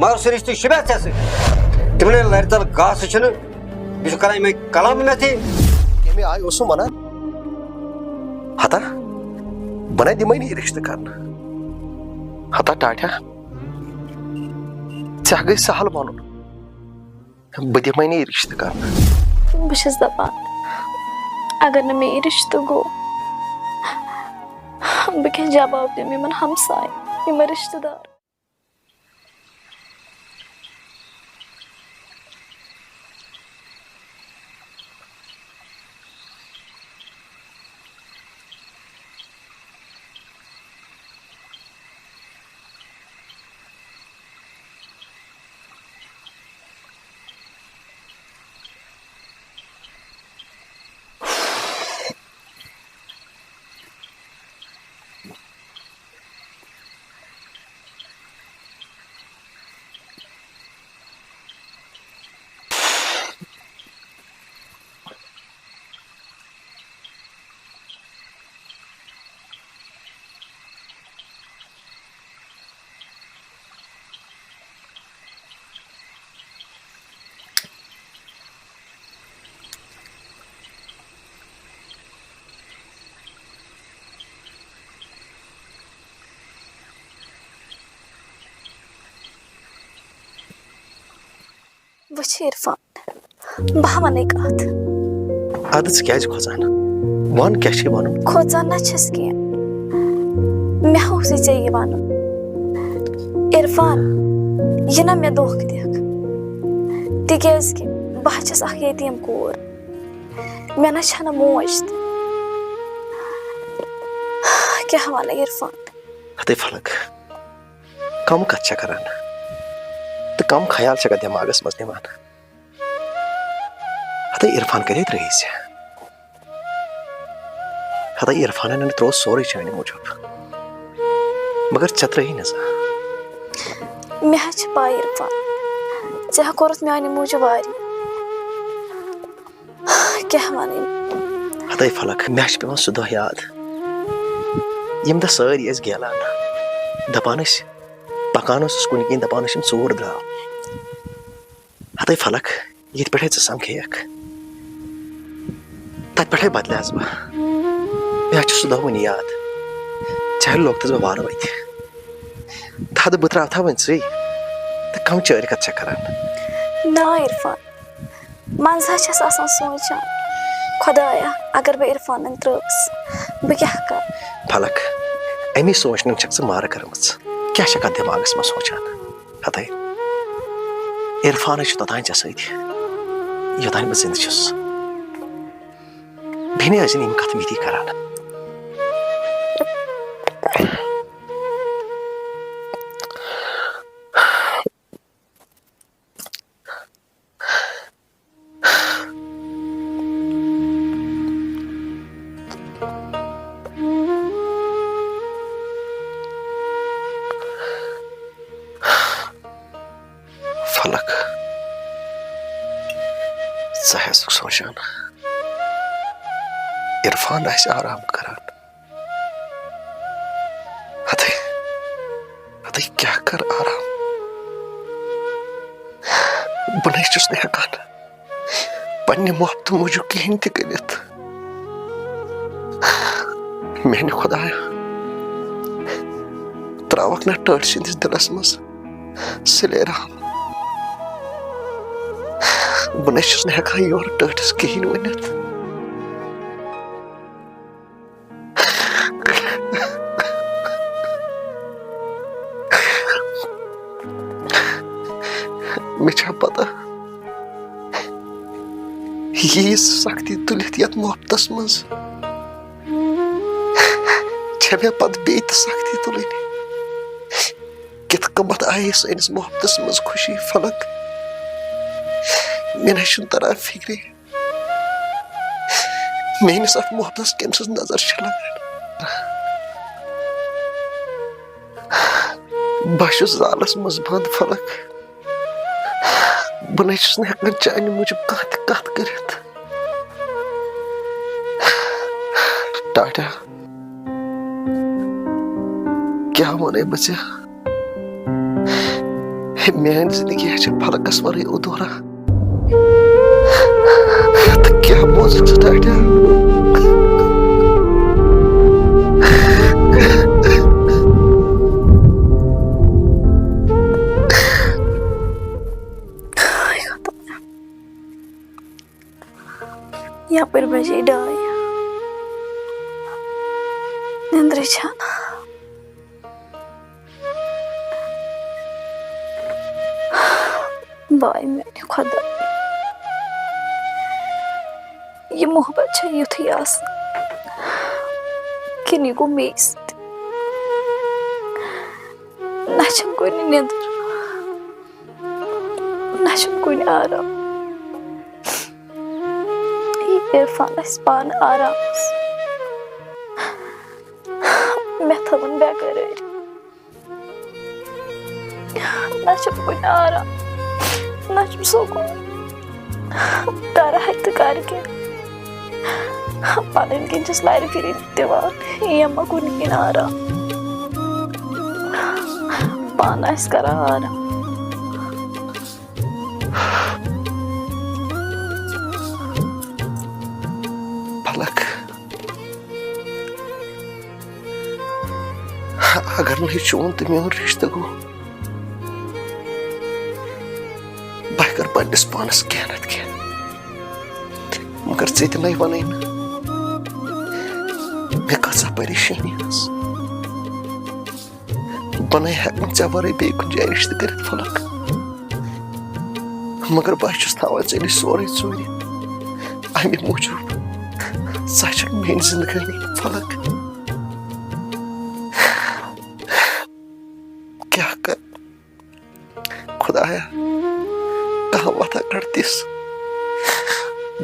मगर सह रिश्ते शुबह तिमने लर तल गास कर कलाम मे थी मे आय वन हता बना दिम रिश्ते कर हता टाटा गई सहल वन बह दिम रिश्ते कर बस दपान अगर न मे रिश्ते गो बह क्या जवाब दिम इन हमसाय इन रिश्तेदार वह इरफान बह वन कत अद क्या खोजान वन क्या वन खोजान ना कह मे हूस ऐ वन इरफान यह ना मे धोख दिख तिज बह यतीम कूर मे ना मोज क्या वन इरफान हते फलक कम कत करान तो कम ख्याल दिमागस मज निवान हते इरफान करे रईस हते इरफान त्रो सोरे चाने मूजूब मगर चे त्री ना मे पाई इरफान ऐ कोरत माने मूजूब क्या वन हते फलक मे पे सह दह याद यम दह सारी गेलान दपान पकान कुन कन दपान चूर द्राव हते फलक ये पे समखेक तत पे बदलियास बह मे सह दह वन याद चाहे लोगतस बह वार वत दद बह त्राव वन सी तो कम चर कत करान ना इरफान मज सोचान खुदाया अगर बह इरफान त्रस बह क्या कर फलक अमी सोचन मार कर क्या दिमागस मज सोचान हते इरफान तोतान ऐ सत योतान बह जिंद बेने यम कत मीति करान फलक सोचान इरफान आराम करान हते हते क्या कर आराम बह हेकान पन्ने मोहब्बत मूजूब कहें तरित मेने खुदाया त्रावक ना टट सिंदिस दिलस मज सिले राम बह हेकान योर टटस कहें वनित मे पता ये सख्ती तुलित ये मोहब्बत मज मे पे बे सख्ती तुलन कित कमत आये सैनिस मोहब्बत मज खुशी फलक मे तरह फिक्रे मेनिस अत मोहब्बत कमस नजर लगान बह जालस मज बंद फलक बह हेकान चाने मूजूब कत कर टाटा क्या वन बह मेरी जिंदगी है फलकस वरे अधूरा तो क्या बोझ डाटा यहाँ पर बजे डाय निंद्र छाना बाय मैंने खुदा ये मोहब्बत छे युथ यास किनी को मेस नाचम कोई निंद्र नाचम कोई आराम इरफान पान आराम मैं थवन बेकर नाचम कोई आराम नाचम सोको तारा हक करके पन किन लार फिर दिवान यम्मा कुन किन आराम पान करा आराम फलक अगर नहीं चोन तो मेन रिश्ते गो बह कर पन्नस पानस कहनत कह मगर चे नहीं वन मे कसा परेशानी बन हेक चे वे बे कुछ जाए रिश्ते कर फलक मगर बह थान ऐ सोरे चोर अमे मूजूब सच मेरी जिंदगी फलक क्या कर खुदाया कहाँ वथा करतीस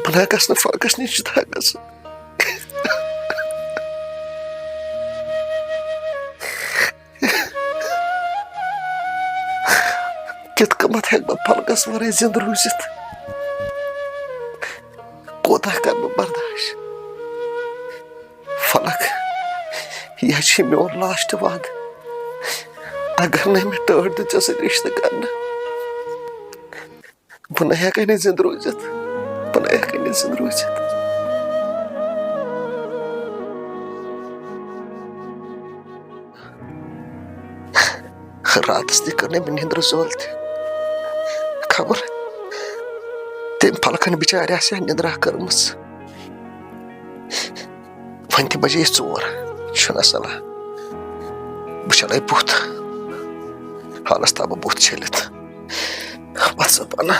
बना गस न फलकस नश जुदा गस कित कमत हेक बह फलकस वरे जिंद रूजित कोता कर बर्दाश्त फलक यह मोन लास्ट वाद अगर नहीं मैं टर्ट दित रिश्ते करना बह न हेक जिंद रूजित बह न हेक जिंद रूजित रात करने में निंद्र जोल खबर तम फलकन बिचार निंद्रा कर्म वन बजे 4 सलाह बह चल बुत हालस ता बह बुत छलित बस बना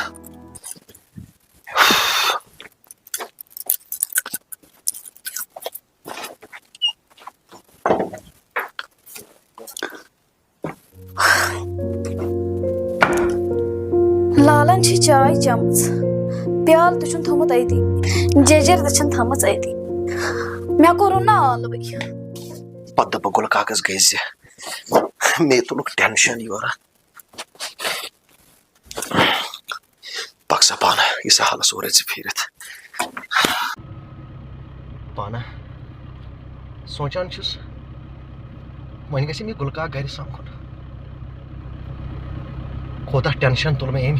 लालन चाय चमच प्याल तुम थोमुत अति जेजर थम अति मे कोर ना आल पद दप गुल कागज गई मे तुलुक टेंशन योरा पक्सा पाना इस हाल सोरे फिरत पाना सोचान वन ग गुलका गर समुन कोता टेंशन तुल मे अम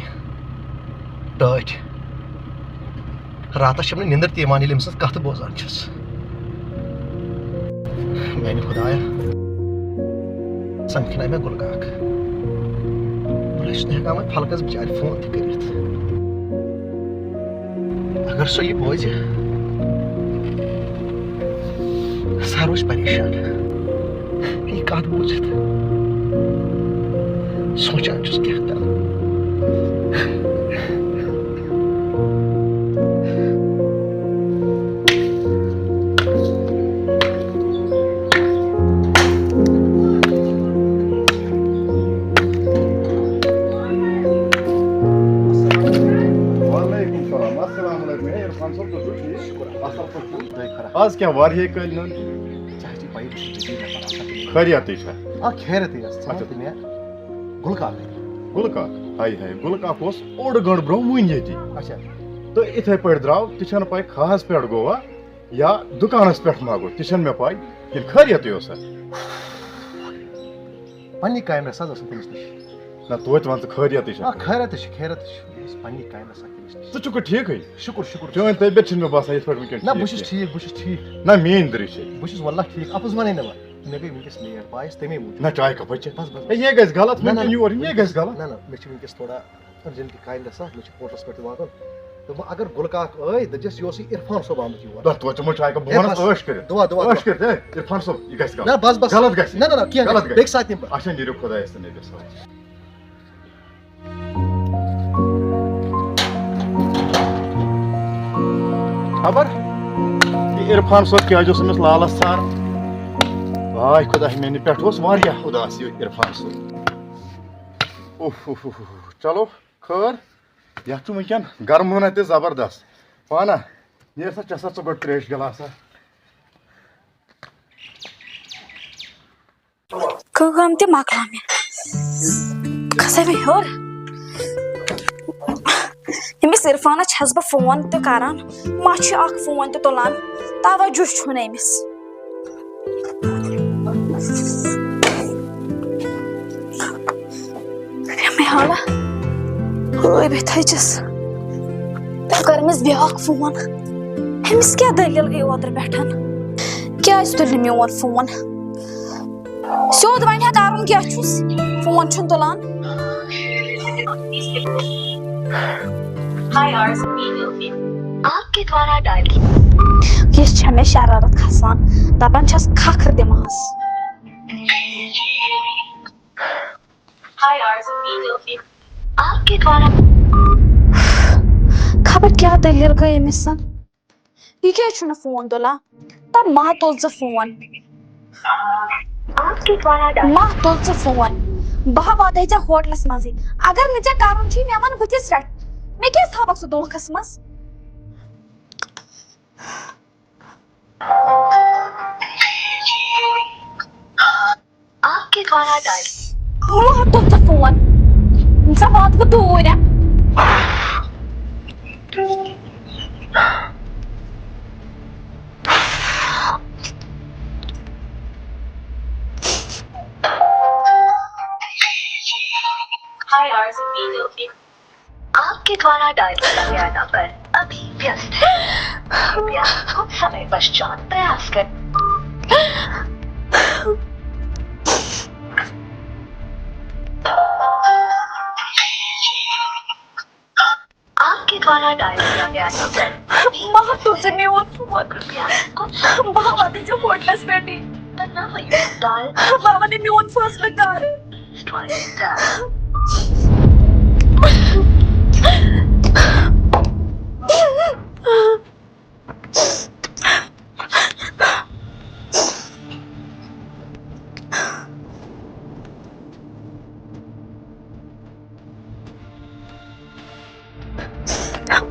टच रात निंदर तीमान कत बोजान मैंने खुदाया समखना मे गुलकाक हेकान वो फलकस बिचार फोन कर अगर सो यह बोझ सह रोज परेशान यह कत बोझित सोचान क्या कर आज क्या वारिये कल खैरियत खैरत गुलकाक गुलकाक हाय हाय गुलकाक ओड गंड ब्रो मुन ये अच्छा तो इथे पे द्राव तिछन पाई खास पे गोवा या दुकानस पे मागो तिछन मे पाई कि खैरियत यो सर पन्नी कायम सज तमिस नश ना तोत वन खैरियत खैरत खैरत पन्नी कायम षु चुक ठीक है शुक्र शुक्र चोन तबियत छिन मे बासा इस पर ना बस ठीक ना मेन दृश्य बस वल्ला ठीक अपज वने ना मे गई वनकस लेट पायस तमे मूज ना चाय कप बस बस ये गस गलत मैं योर ये गस गलत ना मे वनकस थोड़ा अर्जेंट कायल सा मे होटल्स पे वातन तो अगर गुलकाक आय दजस योसी इरफान सोब आमत योर दा तो चमो चाय का बोनस ऐश कर दुआ दुआ ऐश कर इरफान सब ये गस गलत ना बस बस गलत गस ना क्या गलत देख साथ में अच्छा नीरो खुदा ऐसे नहीं दस खबर ये इरफान सब क्या जो समस लालस सार वाह खुदा मेनी पेट ओस वारिया उदास ये इरफान सब उफ चलो खैर या छु वंकन गर्म होना ते जबरदस्त पाना ये सा चसा च गट त्रेश गिलासा काम ते मकला मे खसे में और यमिस इरफान छस बह फोन तो करान मा फोन तो तुलान तवज्जो छुन अमिस हाला ओए बे थचस कर अमिस ब्याक फोन अमिस क्या दलील गई ओतर बैठन क्या तुल मोन फोन सोद वन कर क्या फोन छुन तुलान आपके द्वारा डायल ये मे शरारत खसान दपान छस खखर दिमास आपके द्वारा खबर क्या दलील गई अमिस ये क्या फोन तुला तब मा तुल फोन आपके द्वारा मा तुल फोन बह वात होटलस मजे अगर मे कर मे वन बतिस रट मे क्या थक सह धोखस मज आपके द्वारा डायल मा तुल फोन सा बात वो दूर है आपके द्वारा डायल किया गया नंबर अभी व्यस्त है कृपया कुछ समय पश्चात प्रयास कर आपके द्वारा डायल किया गया नंबर मां तुझे में वो फोन कृपया कुछ बाबा ने जो होटलस बैठी ना ये डायल बाबा ने में फर्स्ट लगा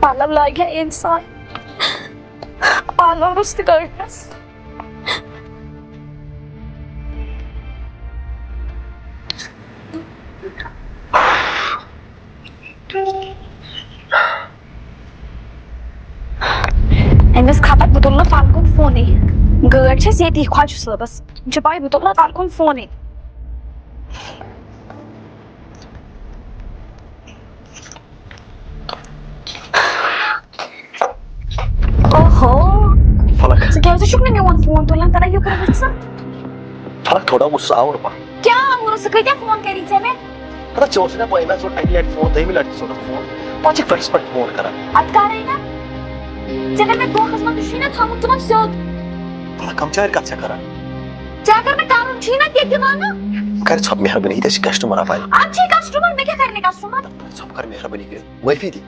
पालव लागे इंसान पालव रुस्त करनस अमिस खबर बह तुल फालकुन फोन गाड़ ये ख्वाजा सबस पाई बह तुल फालकुन फोन ओहो फलक क्या मोन फोन तुलान तरह यू कर फलक थोड़ा गुस्सा और पा क्या मुझसे क्या फोन करी थे मैं अरे चोर ने पहले सो अगले फोन दे मिनट सो फोन पांच फर्स्ट पर फोन करा अत करे ना जब मैं दो खसमा दुशी ना था मुझे सोच फलक कम चार कच्चा करा जाकर मैं कारून छी ना के दिमाना कर सब मेहरबानी इधर कस्टमर आ पाए अच्छे कस्टमर मैं क्या करने कस्टमर सब कर मेहरबानी के माफी दी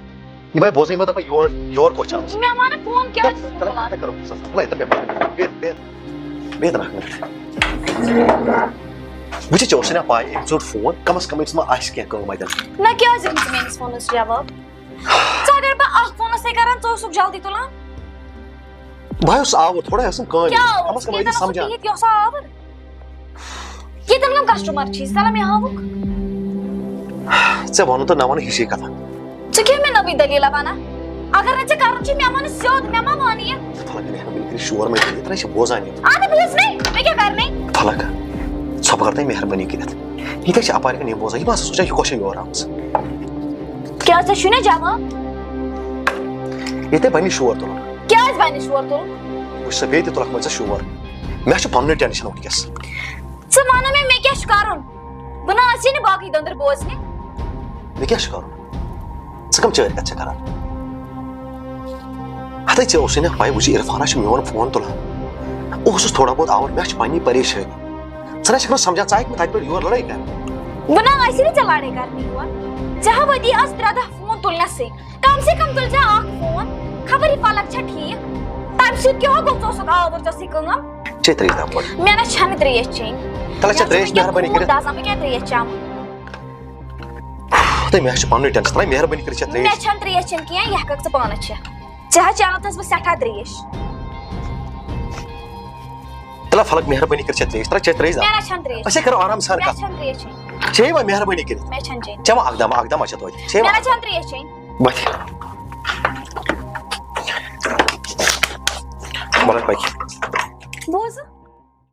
ये भाई बोझ मत योर को चांस मैं हमारा फोन क्या करो सप्लाई तब बेद रख मुझे चोर से ना पाए एक जोड़ फोन कम से कम इसमें आइस क्या करूं मैं ना क्या जिंदगी में इस फोन से जवाब अगर मैं आख फोन से करन तो सुख जल्दी तुला भाई उस आओ थोड़ा ऐसा कौन क्या कम से कम ये समझा ये क्यों साहब ये तो हम कस्टमर छी साला मैं हां से भनो तो नवन हिस्से का था चके में नवी दलील लगाना अगर रचे कारण छी मैं मन स्योद मैं मानी है फलक ने हमें इतनी शोर में इतना से बोझा नहीं आने प्लीज नहीं मैं क्या करने फलक छ खबर तई मेहरबानी करित ये क्या अपार कन बोजा यह सोचा यह क्वेश्चन योर आम क्या शुने जवाब ये बन शोर तुल क्या बन शोर तुल वो बे तुलक मज शोर मे पन टेंशन वनकस वन मे क्या कर बह ना बाकी दंदर बोजने मे क्या कर कम चर कत कर हत ऐ पाई वो इरफाना मोन फोन तुलान थोड़ा बहुत आवर मे पनी परेशानी सा समझा चा तक पे योर लड़ाई कर बह ना लड़ाई करने योर चा वती आज 3 फोन तुलनस कम से कम तुल फोन खबर यह फलक ठीक तम सत क्या गो आवर कम चे त्रेश दाम पड़ मे ना छन त्रेश चेन तल त्रेश मेहरबानी कर दासा मैं क्या त्रेश चम ते मे पन टेंशन तल मेहरबानी कर त्रेश मे छन त्रेश चेन कह यह कक पान चाह चलान बह सठा त्रेश तल फलक मेहरबानी कर त्रेश तल चे त्रेश मे ना छन त्रेश अच्छा करो आराम सान मे कर छन त्रेश चेन चे वा मेहरबानी कर मे छन चेन चम अकदम अच्छा तो चे मे ना छन त्रेश चेन बच बोल भाई बोझ